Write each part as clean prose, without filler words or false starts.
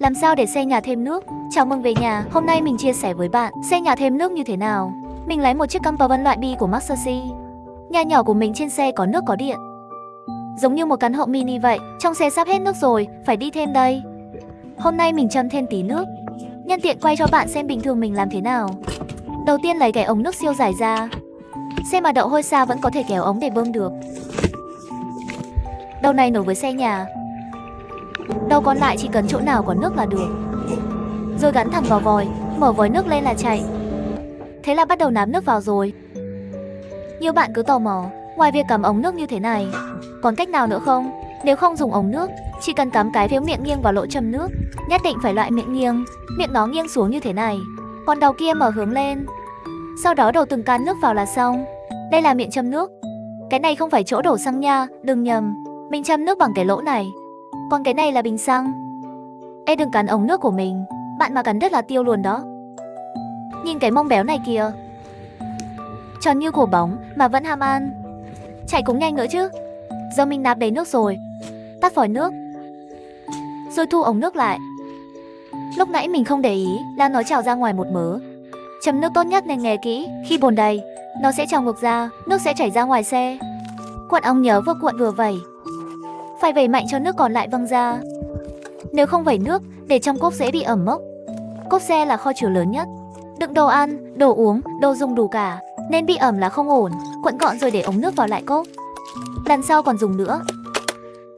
Làm sao để xe nhà thêm nước? Chào mừng về nhà, hôm nay mình chia sẻ với bạn xe nhà thêm nước như thế nào. Mình lấy một chiếc campervan loại bi của Maxxi. Nhà nhỏ của mình trên xe có nước có điện. Giống như một căn hộ mini vậy, trong xe sắp hết nước rồi, phải đi thêm đây. Hôm nay mình châm thêm tí nước. Nhân tiện quay cho bạn xem bình thường mình làm thế nào. Đầu tiên lấy cái ống nước siêu dài ra. Xe mà đậu hơi xa vẫn có thể kéo ống để bơm được. Đầu này nối với xe nhà. Đầu còn lại chỉ cần chỗ nào có nước là được. Rồi gắn thẳng vào vòi, mở vòi nước lên là chạy. Thế là bắt đầu nạp nước vào rồi. Nhiều bạn cứ tò mò, ngoài việc cắm ống nước như thế này, còn cách nào nữa không? Nếu không dùng ống nước, chỉ cần cắm cái phếu miệng nghiêng vào lỗ châm nước. Nhất định phải loại miệng nghiêng, miệng nó nghiêng xuống như thế này, còn đầu kia mở hướng lên. Sau đó đổ từng can nước vào là xong. Đây là miệng châm nước. Cái này không phải chỗ đổ xăng nha, đừng nhầm. Mình châm nước bằng cái lỗ này. Còn cái này là bình xăng. Ê đừng cắn ống nước của mình, bạn mà cắn đứt là tiêu luôn đó. Nhìn cái mông béo này kìa, tròn như quả bóng mà vẫn ham ăn. Chạy cũng nhanh nữa chứ. Giờ mình nạp đầy nước rồi, tắt vòi nước, rồi thu ống nước lại. Lúc nãy mình không để ý là nó trào ra ngoài một mớ. Châm nước tốt nhất nên nghe kỹ, khi bồn đầy, nó sẽ trào ngược ra, nước sẽ chảy ra ngoài xe. Cuộn ống nhớ vừa cuộn vừa vẩy. Phải vẩy mạnh cho nước còn lại văng ra. Nếu không vẩy nước, để trong cốp dễ bị ẩm mốc. Cốp xe là kho chứa lớn nhất, đựng đồ ăn, đồ uống, đồ dùng đủ cả, nên bị ẩm là không ổn. Cuộn gọn rồi để ống nước vào lại cốp. Lần sau còn dùng nữa.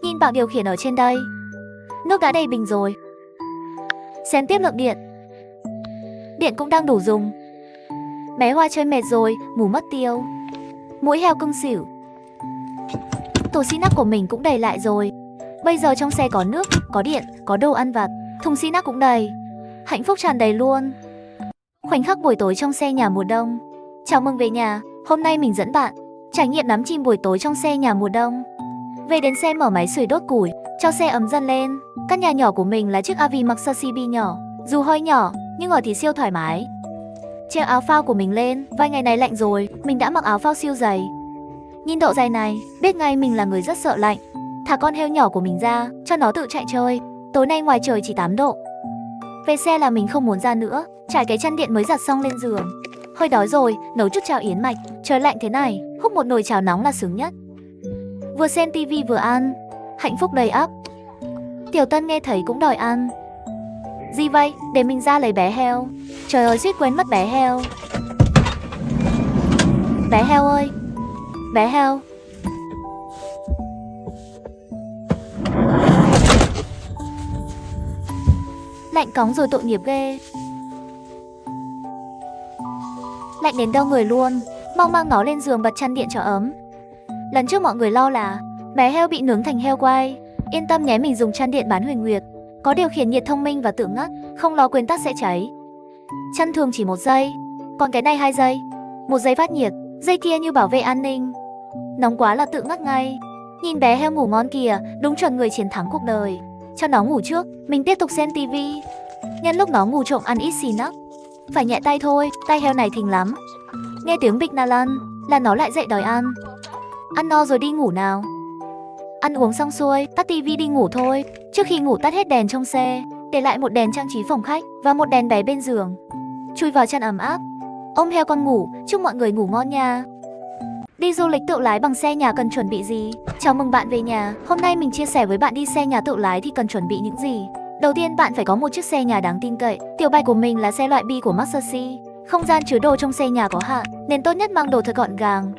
Nhìn bảng điều khiển ở trên đây. Nước đã đầy bình rồi. Xem tiếp lượng điện. Điện cũng đang đủ dùng. Bé Hoa chơi mệt rồi, ngủ mất tiêu. Mũi heo cưng xỉu. Tủ xi nắc của mình cũng đầy lại rồi. Bây giờ trong xe có nước, có điện, có đồ ăn vặt. Thùng xi nắc cũng đầy. Hạnh phúc tràn đầy luôn. Khoảnh khắc buổi tối trong xe nhà mùa đông. Chào mừng về nhà, hôm nay mình dẫn bạn trải nghiệm đắm chìm buổi tối trong xe nhà mùa đông. Về đến xe mở máy sưởi đốt củi, cho xe ấm dần lên. Căn nhà nhỏ của mình là chiếc RV Maxxi bi nhỏ. Dù hơi nhỏ, nhưng ở thì siêu thoải mái. Treo áo phao của mình lên, vài ngày này lạnh rồi, mình đã mặc áo phao siêu dày. Nhìn độ dày này, biết ngay mình là người rất sợ lạnh. Thả con heo nhỏ của mình ra, cho nó tự chạy chơi. Tối nay ngoài trời chỉ 8 độ. Về xe là mình không muốn ra nữa, trải cái chăn điện mới giặt xong lên giường. Hơi đói rồi, nấu chút cháo yến mạch. Trời lạnh thế này, húp một nồi cháo nóng là sướng nhất. Vừa xem tivi vừa ăn, hạnh phúc đầy ắp. Tiểu Tân nghe thấy cũng đòi ăn. Gì vậy? Để mình ra lấy bé heo. Trời ơi, suýt quên mất bé heo. Bé heo ơi, bé heo. Lạnh cóng rồi, tội nghiệp ghê. Lạnh đến đâu người luôn. Mong mang nó lên giường bật chăn điện cho ấm. Lần trước mọi người lo là bé heo bị nướng thành heo quay. Yên tâm nhé, mình dùng chăn điện bán Huyền Nguyệt, có điều khiển nhiệt thông minh và tự ngắt, không lo quên tắt sẽ cháy. Chăn thường chỉ 1 giây, còn cái này 2 giây. 1 giây phát nhiệt, dây kia như bảo vệ an ninh. Nóng quá là tự ngắt ngay. Nhìn bé heo ngủ ngon kìa, đúng chuẩn người chiến thắng cuộc đời. Cho nó ngủ trước, mình tiếp tục xem tivi. Nhân lúc nó ngủ trộm ăn ít xì nắc. Phải nhẹ tay thôi, tay heo này thình lắm. Nghe tiếng bịch na lăn là nó lại dậy đòi ăn. Ăn no rồi đi ngủ nào. Ăn uống xong xuôi, tắt tivi đi ngủ thôi. Trước khi ngủ tắt hết đèn trong xe, để lại một đèn trang trí phòng khách và một đèn bé bên giường. Chui vào chăn ấm áp, ôm heo con ngủ. Chúc mọi người ngủ ngon nha. Đi du lịch tự lái bằng xe nhà cần chuẩn bị gì? Chào mừng bạn về nhà. Hôm nay mình chia sẻ với bạn đi xe nhà tự lái thì cần chuẩn bị những gì. Đầu tiên bạn phải có một chiếc xe nhà đáng tin cậy. Tiểu bạch của mình là xe loại bi của Maxxi. Không gian chứa đồ trong xe nhà có hạn, nên tốt nhất mang đồ thật gọn gàng.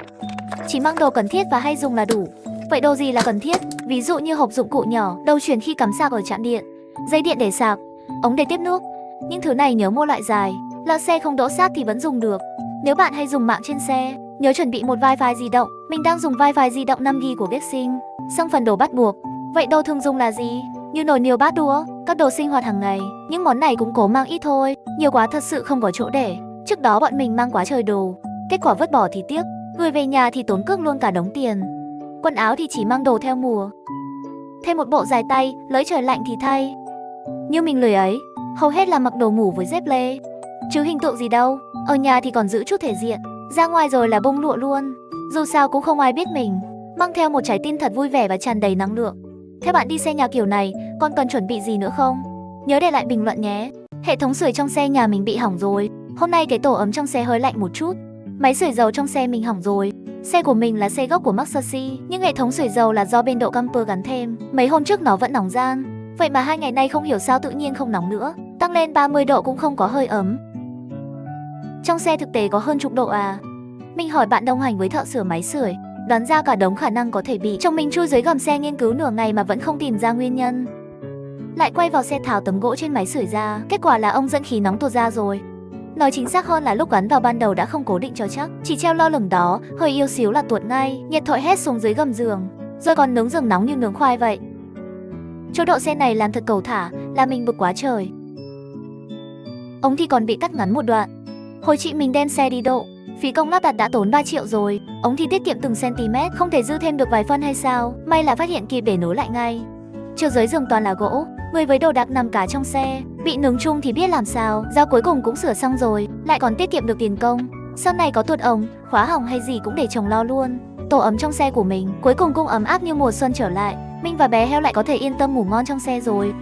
Chỉ mang đồ cần thiết và hay dùng là đủ. Vậy đồ gì là cần thiết? Ví dụ như hộp dụng cụ nhỏ, đầu truyền khi cắm sạc ở trạm điện, dây điện để sạc, ống để tiếp nước. Những thứ này nhớ mua loại dài, lỡ xe không đỗ sát thì vẫn dùng được. Nếu bạn hay dùng mạng trên xe, nhớ chuẩn bị một wifi di động. Mình đang dùng wifi di động 5GB của Vexing. Xong phần đồ bắt buộc. Vậy đồ thường dùng là gì? Như nồi niêu bát đũa, các đồ sinh hoạt hàng ngày. Những món này cũng cố mang ít thôi, nhiều quá thật sự không có chỗ để. Trước đó bọn mình mang quá trời đồ, kết quả vứt bỏ thì tiếc, gửi về nhà thì tốn cước luôn cả đống tiền. Quần áo thì chỉ mang đồ theo mùa. Thêm một bộ dài tay, lỡ trời lạnh thì thay. Như mình lười ấy, hầu hết là mặc đồ ngủ với dép lê. Chứ hình tượng gì đâu, ở nhà thì còn giữ chút thể diện. Ra ngoài rồi là bông lụa luôn. Dù sao cũng không ai biết mình. Mang theo một trái tim thật vui vẻ và tràn đầy năng lượng. Theo bạn đi xe nhà kiểu này, còn cần chuẩn bị gì nữa không? Nhớ để lại bình luận nhé. Hệ thống sưởi trong xe nhà mình bị hỏng rồi. Hôm nay cái tổ ấm trong xe hơi lạnh một chút. Máy sưởi dầu trong xe mình hỏng rồi. Xe của mình là xe gốc của Mercedes, nhưng hệ thống sưởi dầu là do bên độ camper gắn thêm. Mấy hôm trước nó vẫn nóng ran. Vậy mà 2 ngày nay không hiểu sao tự nhiên không nóng nữa. Tăng lên 30 độ cũng không có hơi ấm. Trong xe thực tế có hơn chục độ à. Mình hỏi bạn đồng hành với thợ sửa máy sưởi, đoán ra cả đống khả năng có thể bị. Chồng mình chui dưới gầm xe nghiên cứu nửa ngày mà vẫn không tìm ra nguyên nhân. Lại quay vào xe tháo tấm gỗ trên máy sưởi ra, kết quả là ông dẫn khí nóng tuột ra rồi. Nói chính xác hơn là lúc gắn vào ban đầu đã không cố định cho chắc, chỉ treo lơ lửng đó, hơi yếu xíu là tuột ngay, nhiệt thổi hết xuống dưới gầm giường, rồi còn nướng giường nóng như nướng khoai vậy. Chỗ độ xe này làm thật cầu thả, là mình bực quá trời. Ống thì còn bị cắt ngắn một đoạn. Hồi chị mình đem xe đi độ, phí công lắp đặt đã tốn 3 triệu rồi, ống thì tiết kiệm từng cm, không thể dư thêm được vài phân hay sao, may là phát hiện kịp để nối lại ngay. Chiều dưới giường toàn là gỗ, người với đồ đạc nằm cả trong xe, bị nướng chung thì biết làm sao, giao cuối cùng cũng sửa xong rồi, lại còn tiết kiệm được tiền công. Sau này có tuột ống, khóa hỏng hay gì cũng để chồng lo luôn. Tổ ấm trong xe của mình cuối cùng cũng ấm áp như mùa xuân trở lại. Minh và bé heo lại có thể yên tâm ngủ ngon trong xe rồi.